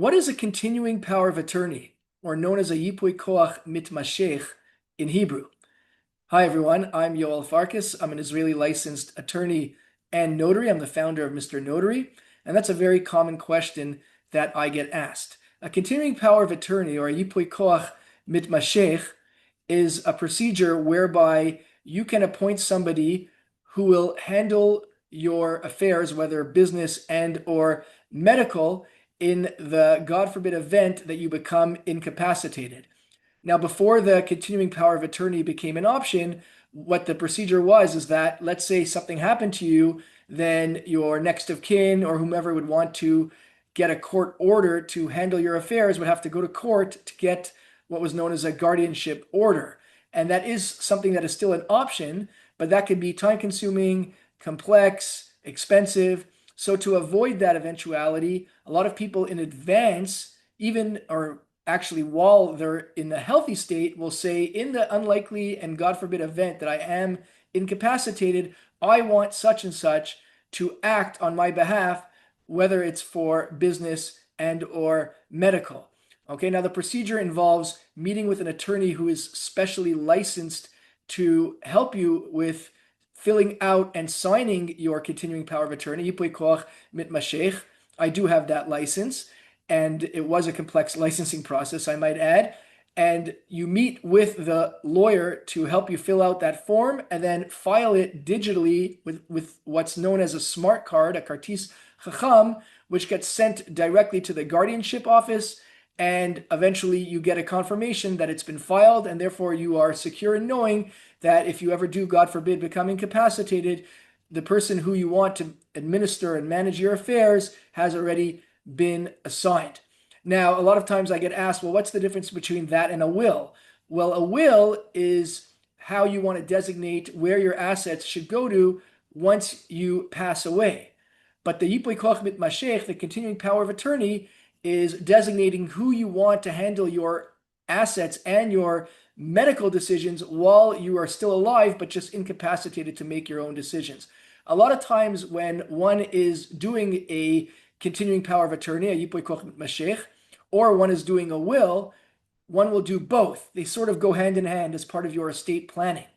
What is a continuing power of attorney, or known as a ייפוי כוח מתמשך in Hebrew? Hi everyone, I'm Yoel Farkas. I'm an Israeli licensed attorney and notary. I'm the founder of Mr. Notary, and that's a very common question that I get asked. A continuing power of attorney, or a ייפוי כוח מתמשך, is a procedure whereby you can appoint somebody who will handle your affairs, whether business and or medical, in the, God forbid, event that you become incapacitated. Now, before the continuing power of attorney became an option, what the procedure was is that, let's say something happened to you, then your next of kin or whomever would want to get a court order to handle your affairs would have to go to court to get what was known as a guardianship order. And that is something that is still an option, but that could be time-consuming, complex, expensive. So to avoid that eventuality, a lot of people in advance, even or actually while they're in the healthy state, will say, in the unlikely and God forbid event that I am incapacitated, I want such and such to act on my behalf, whether it's for business and or medical. Okay, now the procedure involves meeting with an attorney who is specially licensed to help you with filling out and signing your continuing power of attorney, ייפוי כוח מתמשך. I do have that license, and it was a complex licensing process, I might add. And you meet with the lawyer to help you fill out that form and then file it digitally with what's known as a smart card, a kartis chacham, which gets sent directly to the guardianship office. And eventually you get a confirmation that it's been filed, and therefore you are secure in knowing that if you ever do, God forbid, become incapacitated, the person who you want to administer and manage your affairs has already been assigned. Now, a lot of times I get asked, well, what's the difference between that and a will? Well, a will is how you want to designate where your assets should go to once you pass away. But the ייפוי כוח מתמשך, the continuing power of attorney, is designating who you want to handle your assets and your medical decisions while you are still alive, but just incapacitated to make your own decisions. A lot of times when one is doing a continuing power of attorney, a ייפוי כוח מתמשך, or one is doing a will, one will do both. They sort of go hand in hand as part of your estate planning.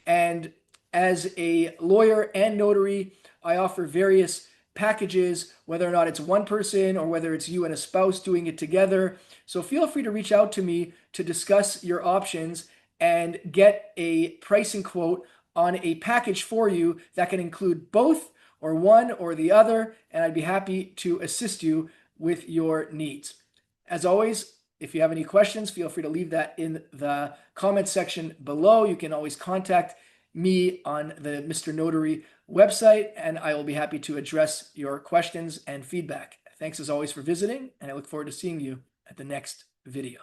And as a lawyer and notary, I offer various packages, whether or not it's one person or whether it's you and a spouse doing it together. So feel free to reach out to me to discuss your options and get a pricing quote on a package for you that can include both or one or the other, and I'd be happy to assist you with your needs. As always, if you have any questions, feel free to leave that in the comment section below. You can always contact me on the Mr. Notary website, and I will be happy to address your questions and feedback. Thanks as always for visiting, and I look forward to seeing you at the next video.